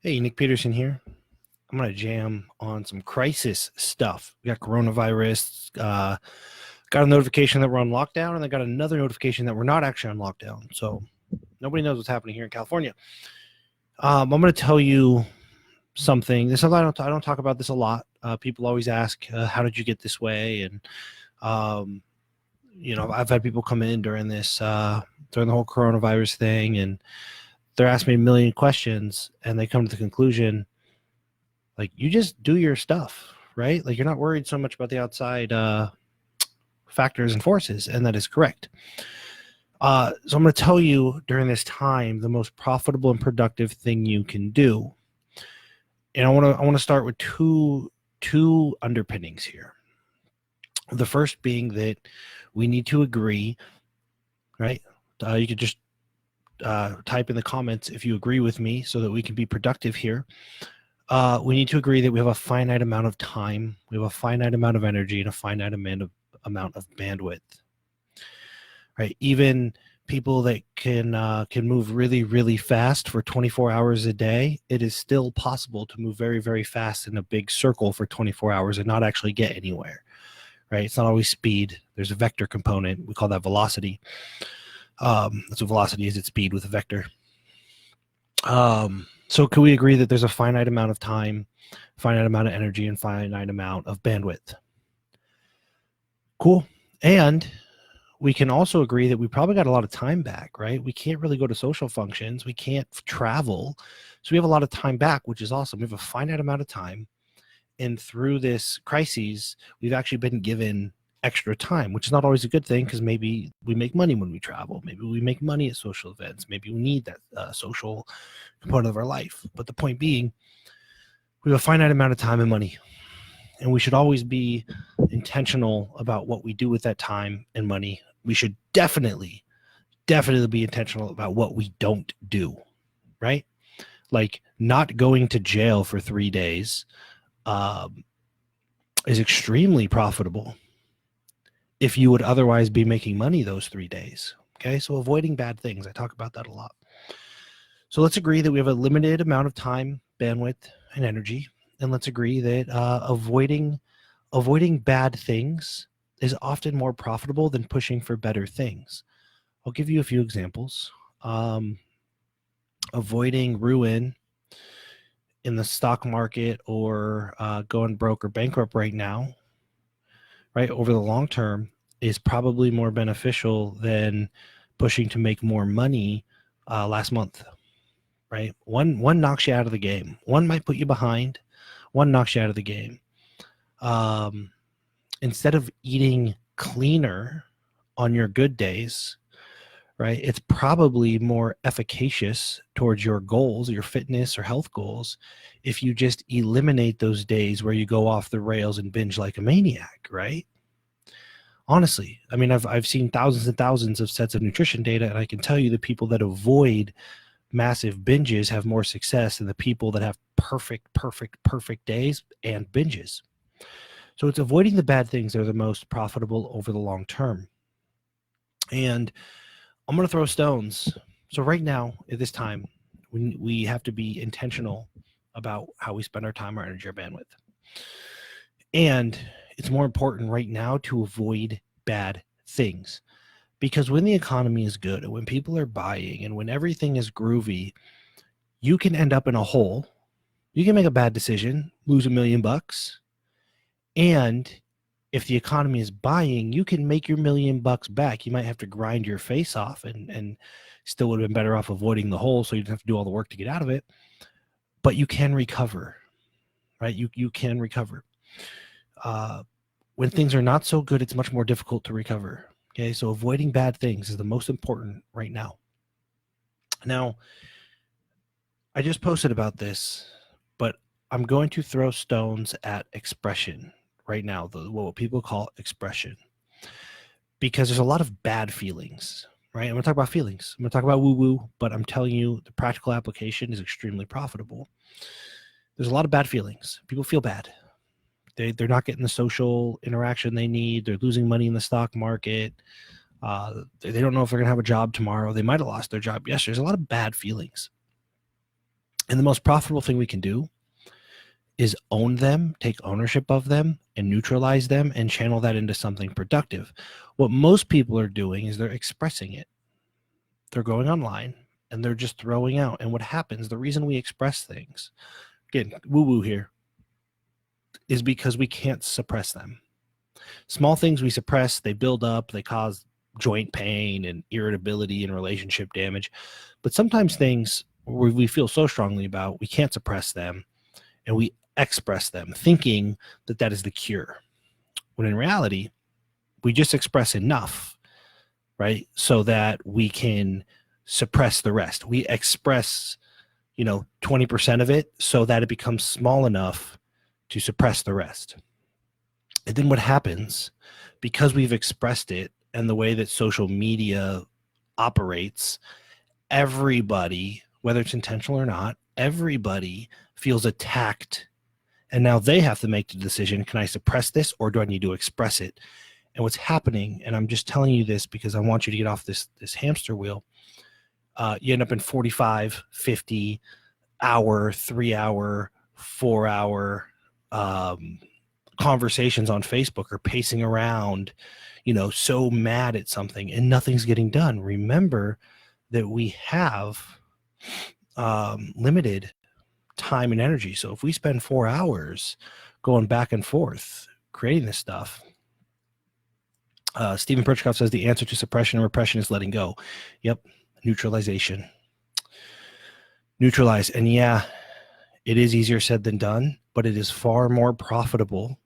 Hey, Nick Peterson here. I'm going to jam on some crisis stuff. We got coronavirus, got a notification that we're on lockdown, and I got another notification that we're not actually on lockdown. So nobody knows what's happening here in California. I'm going to tell you something. I don't talk about this a lot. People always ask, how did you get this way? And, I've had people come in during the whole coronavirus thing, and they're asking me a million questions, and they come to the conclusion, like, you just do your stuff, right? Like, you're not worried so much about the outside factors and forces, and that is correct. So I'm going to tell you during this time the most profitable and productive thing you can do, and I want to start with two underpinnings here. The first being that we need to agree, right? You could just type in the comments if you agree with me, so that we can be productive here. We need to agree that we have a finite amount of time, we have a finite amount of energy, and a finite amount of bandwidth. Right? Even people that can move really, really fast for 24 hours a day, it is still possible to move very, very fast in a big circle for 24 hours and not actually get anywhere. Right? It's not always speed. There's a vector component. We call that velocity. That's what velocity is. It's speed with a vector. So can we agree that there's a finite amount of time, finite amount of energy, and finite amount of bandwidth? Cool. And we can also agree that we probably got a lot of time back, right? We can't really go to social functions. We can't travel. So we have a lot of time back, which is awesome. We have a finite amount of time. And through this crisis, we've actually been given extra time, which is not always a good thing, because maybe we make money when we travel. Maybe we make money at social events. Maybe we need that social component of our life. But the point being, we have a finite amount of time and money, and we should always be intentional about what we do with that time and money. We should definitely be intentional about what we don't do, right? Like, not going to jail for 3 days is extremely profitable if you would otherwise be making money those 3 days. Okay, so avoiding bad things. I talk about that a lot. So let's agree that we have a limited amount of time, bandwidth, and energy, and let's agree that avoiding bad things is often more profitable than pushing for better things. I'll give you a few examples. Avoiding ruin in the stock market, or going broke or bankrupt right now, right, over the long term, is probably more beneficial than pushing to make more money last month, right? One knocks you out of the game. One might put you behind. One knocks you out of the game. Instead of eating cleaner on your good days, right, it's probably more efficacious towards your goals, your fitness or health goals, if you just eliminate those days where you go off the rails and binge like a maniac, right? Honestly, I mean, I've seen thousands and thousands of sets of nutrition data, and I can tell you the people that avoid massive binges have more success than the people that have perfect days and binges. So it's avoiding the bad things that are the most profitable over the long term. And I'm going to throw stones. So right now, at this time, we have to be intentional about how we spend our time, our energy, our bandwidth. And it's more important right now to avoid bad things, because when the economy is good and when people are buying and when everything is groovy, you can end up in a hole. You can make a bad decision, lose $1 million, and if the economy is buying, you can make your $1 million back. You might have to grind your face off, and still would have been better off avoiding the hole, so you didn't have to do all the work to get out of it. But you can recover, right? You can recover. When things are not so good, it's much more difficult to recover. Okay, so avoiding bad things is the most important right now. Now, I just posted about this, but I'm going to throw stones at expression right now, what people call expression, because there's a lot of bad feelings, right? I'm going to talk about feelings. I'm going to talk about woo-woo, but I'm telling you the practical application is extremely profitable. There's a lot of bad feelings. People feel bad. They're not getting the social interaction they need. They're losing money in the stock market. They don't know if they're going to have a job tomorrow. They might have lost their job yesterday. There's a lot of bad feelings. And the most profitable thing we can do is own them, take ownership of them, and neutralize them and channel that into something productive. What most people are doing is they're expressing it. They're going online and they're just throwing out. And what happens, the reason we express things, again, woo-woo here, is because we can't suppress them. Small things we suppress, they build up, they cause joint pain and irritability and relationship damage. But sometimes things we feel so strongly about, we can't suppress them, and we express them, thinking that that is the cure. When in reality, we just express enough, right? So that we can suppress the rest. We express, 20% of it so that it becomes small enough to suppress the rest. And then what happens, because we've expressed it and the way that social media operates, everybody, whether it's intentional or not, everybody feels attacked. And now they have to make the decision, can I suppress this or do I need to express it? And what's happening, and I'm just telling you this because I want you to get off this hamster wheel, you end up in 45, 50 hour, 3 hour, 4 hour conversations on Facebook or pacing around, so mad at something and nothing's getting done. Remember that we have limited time and energy. So if we spend 4 hours going back and forth creating this stuff, Stephen Perchkoff says the answer to suppression and repression is letting go. Yep. Neutralization. Neutralize. And yeah, it is easier said than done, but it is far more profitable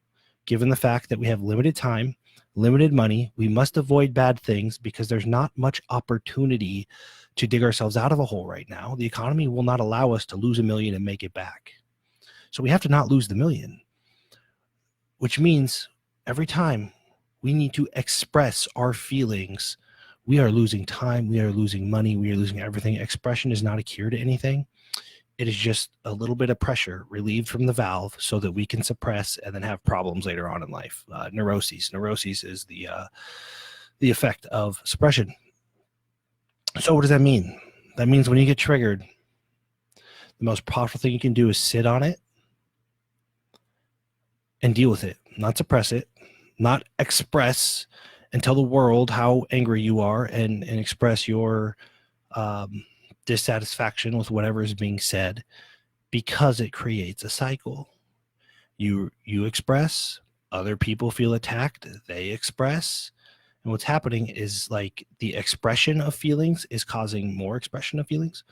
given the fact that we have limited time, limited money. We must avoid bad things because there's not much opportunity to dig ourselves out of a hole right now. The economy will not allow us to lose $1 million and make it back. So we have to not lose the $1 million, which means every time we need to express our feelings, we are losing time, we are losing money, we are losing everything. Expression is not a cure to anything. It is just a little bit of pressure relieved from the valve so that we can suppress and then have problems later on in life. Neuroses. Neuroses is the effect of suppression. So what does that mean? That means when you get triggered, the most powerful thing you can do is sit on it and deal with it, not suppress it, not express and tell the world how angry you are and express your dissatisfaction with whatever is being said, because it creates a cycle. You express, other people feel attacked, they express, and what's happening is like the expression of feelings is causing more expression of feelings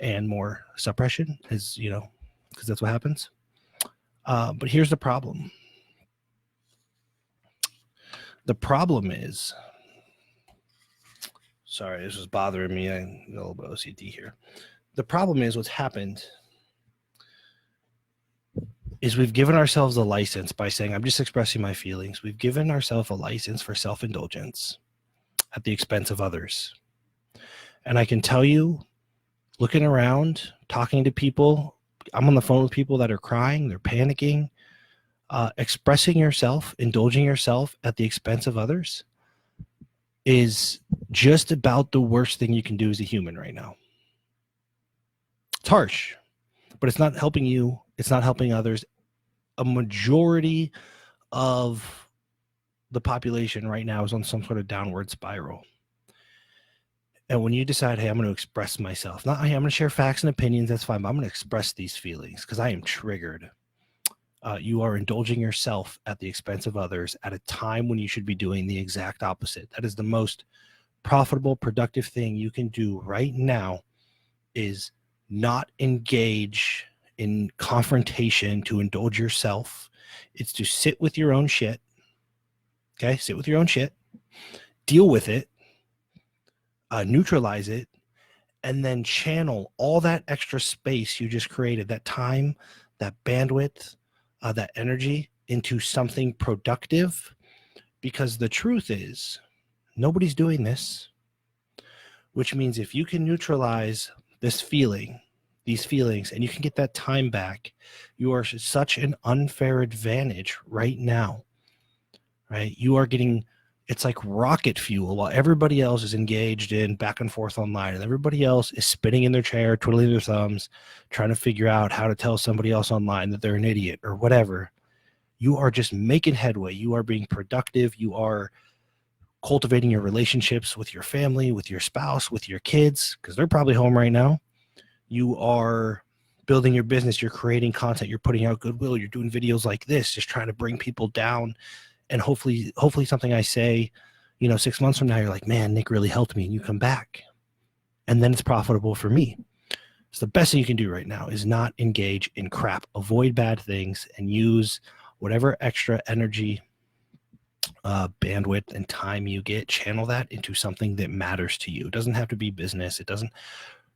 and more suppression, is because that's what happens. But here's the problem. The problem is, sorry, this was bothering me. I got a little bit of OCD here. The problem is what's happened is we've given ourselves a license by saying, I'm just expressing my feelings. We've given ourselves a license for self-indulgence at the expense of others. And I can tell you, looking around, talking to people, I'm on the phone with people that are crying, they're panicking, expressing yourself, indulging yourself at the expense of others is just about the worst thing you can do as a human right now. It's harsh, but it's not helping you. It's not helping others. A majority of the population right now is on some sort of downward spiral. And when you decide, hey, I'm going to express myself, not, hey, I'm going to share facts and opinions, that's fine, but I'm going to express these feelings because I am triggered. You are indulging yourself at the expense of others at a time when you should be doing the exact opposite. That is the most profitable, productive thing you can do right now, is not engage in confrontation to indulge yourself. It's to sit with your own shit. Okay, sit with your own shit, deal with it, neutralize it, and then channel all that extra space you just created, that time, that bandwidth, that energy into something productive. Because the truth is, nobody's doing this, which means if you can neutralize this feeling, these feelings, and you can get that time back, you are such an unfair advantage right now, right? You are getting, it's like rocket fuel while everybody else is engaged in back and forth online, and everybody else is spinning in their chair, twiddling their thumbs, trying to figure out how to tell somebody else online that they're an idiot or whatever. You are just making headway. You are being productive. You are cultivating your relationships with your family, with your spouse, with your kids, because they're probably home right now. You are building your business. You're creating content. You're putting out goodwill. You're doing videos like this, just trying to bring people down. And hopefully something I say, 6 months from now, you're like, man, Nick really helped me. And you come back. And then it's profitable for me. So the best thing you can do right now is not engage in crap. Avoid bad things and use whatever extra energy, bandwidth, and time you get. Channel that into something that matters to you. It doesn't have to be business. It doesn't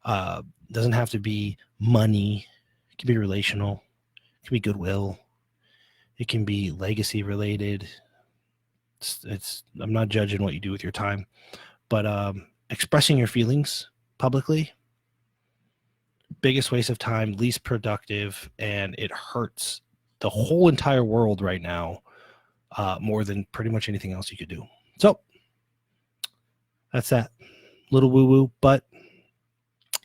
have to be money. It can be relational. It can be goodwill. It can be legacy related. I'm not judging what you do with your time, but expressing your feelings publicly, biggest waste of time, least productive, and it hurts the whole entire world right now more than pretty much anything else you could do. So that's that. Little woo-woo,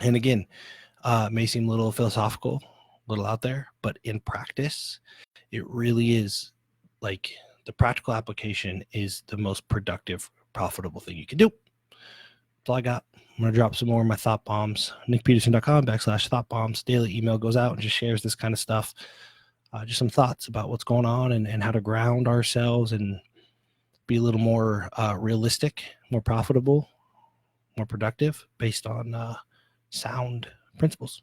and again, it may seem a little philosophical, a little out there, but in practice, it really is like the practical application is the most productive, profitable thing you can do. That's all I got. I'm going to drop some more of my thought bombs. nickpeterson.com/thought bombs. Daily email goes out and just shares this kind of stuff. Just some thoughts about what's going on and how to ground ourselves and be a little more realistic, more profitable, more productive based on sound principles.